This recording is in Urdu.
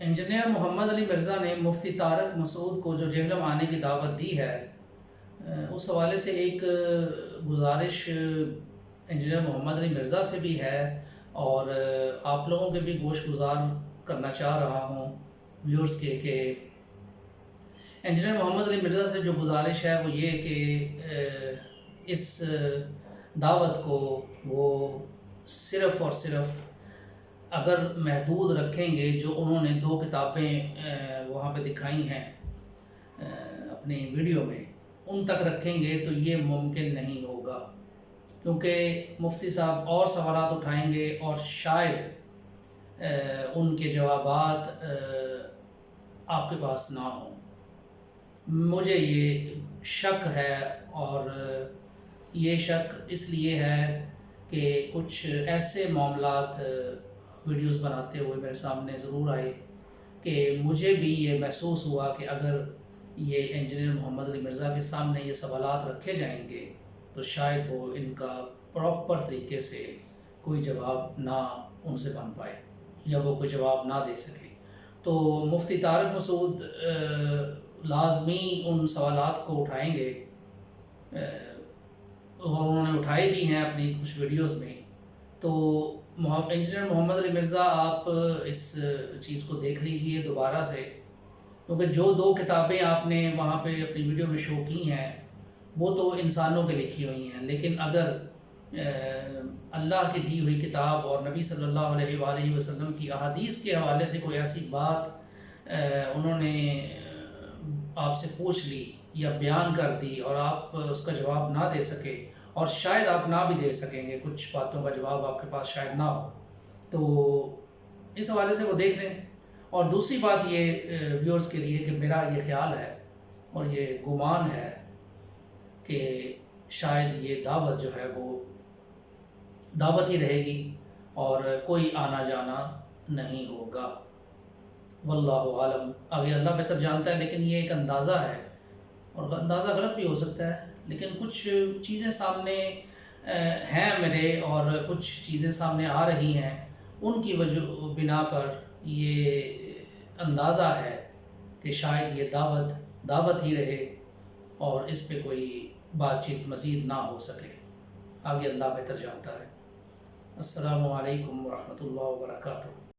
انجینئر محمد علی مرزا نے مفتی طارق مسعود کو جو جہلم آنے کی دعوت دی ہے، اس حوالے سے ایک گزارش انجینئر محمد علی مرزا سے بھی ہے اور آپ لوگوں کے بھی گوش گزار کرنا چاہ رہا ہوں ویورز کے کہ انجینئر محمد علی مرزا سے جو گزارش ہے وہ یہ کہ اس دعوت کو وہ صرف اور صرف اگر محدود رکھیں گے، جو انہوں نے 2 کتابیں وہاں پہ دکھائی ہیں اپنی ویڈیو میں، ان تک رکھیں گے تو یہ ممکن نہیں ہوگا، کیونکہ مفتی صاحب اور سوالات اٹھائیں گے اور شاید ان کے جوابات آپ کے پاس نہ ہوں۔ مجھے یہ شک ہے، اور یہ شک اس لیے ہے کہ کچھ ایسے معاملات ویڈیوز بناتے ہوئے میرے سامنے ضرور آئے کہ مجھے بھی یہ محسوس ہوا کہ اگر یہ انجینئر محمد علی مرزا کے سامنے یہ سوالات رکھے جائیں گے تو شاید وہ ان کا پراپر طریقے سے کوئی جواب نہ ان سے بن پائے یا وہ کوئی جواب نہ دے سکے۔ تو مفتی طارق مسعود لازمی ان سوالات کو اٹھائیں گے، اور انہوں نے اٹھائے بھی ہیں اپنی کچھ ویڈیوز میں۔ تو انجینئر محمد علی مرزا آپ اس چیز کو دیکھ لیجئے دوبارہ سے، کیونکہ جو 2 کتابیں آپ نے وہاں پہ اپنی ویڈیو میں شو کی ہیں وہ تو انسانوں کے لکھی ہوئی ہیں، لیکن اگر اللہ کی دی ہوئی کتاب اور نبی صلی اللہ علیہ وآلہ وسلم کی احادیث کے حوالے سے کوئی ایسی بات انہوں نے آپ سے پوچھ لی یا بیان کر دی اور آپ اس کا جواب نہ دے سکے، اور شاید آپ نہ بھی دے سکیں گے، کچھ باتوں کا جواب آپ کے پاس شاید نہ ہو، تو اس حوالے سے وہ دیکھ لیں۔ اور دوسری بات یہ ویورز کے لیے کہ میرا یہ خیال ہے اور یہ گمان ہے کہ شاید یہ دعوت جو ہے وہ دعوت ہی رہے گی اور کوئی آنا جانا نہیں ہوگا، واللہ عالم۔ آگے اللہ بہتر جانتا ہے، لیکن یہ ایک اندازہ ہے اور اندازہ غلط بھی ہو سکتا ہے، لیکن کچھ چیزیں سامنے ہیں میرے اور کچھ چیزیں سامنے آ رہی ہیں، ان کی وجہ بنا پر یہ اندازہ ہے کہ شاید یہ دعوت ہی رہے اور اس پہ کوئی بات چیت مزید نہ ہو سکے۔ آگے اللہ بہتر جانتا ہے۔ السلام علیکم ورحمۃ اللہ وبرکاتہ۔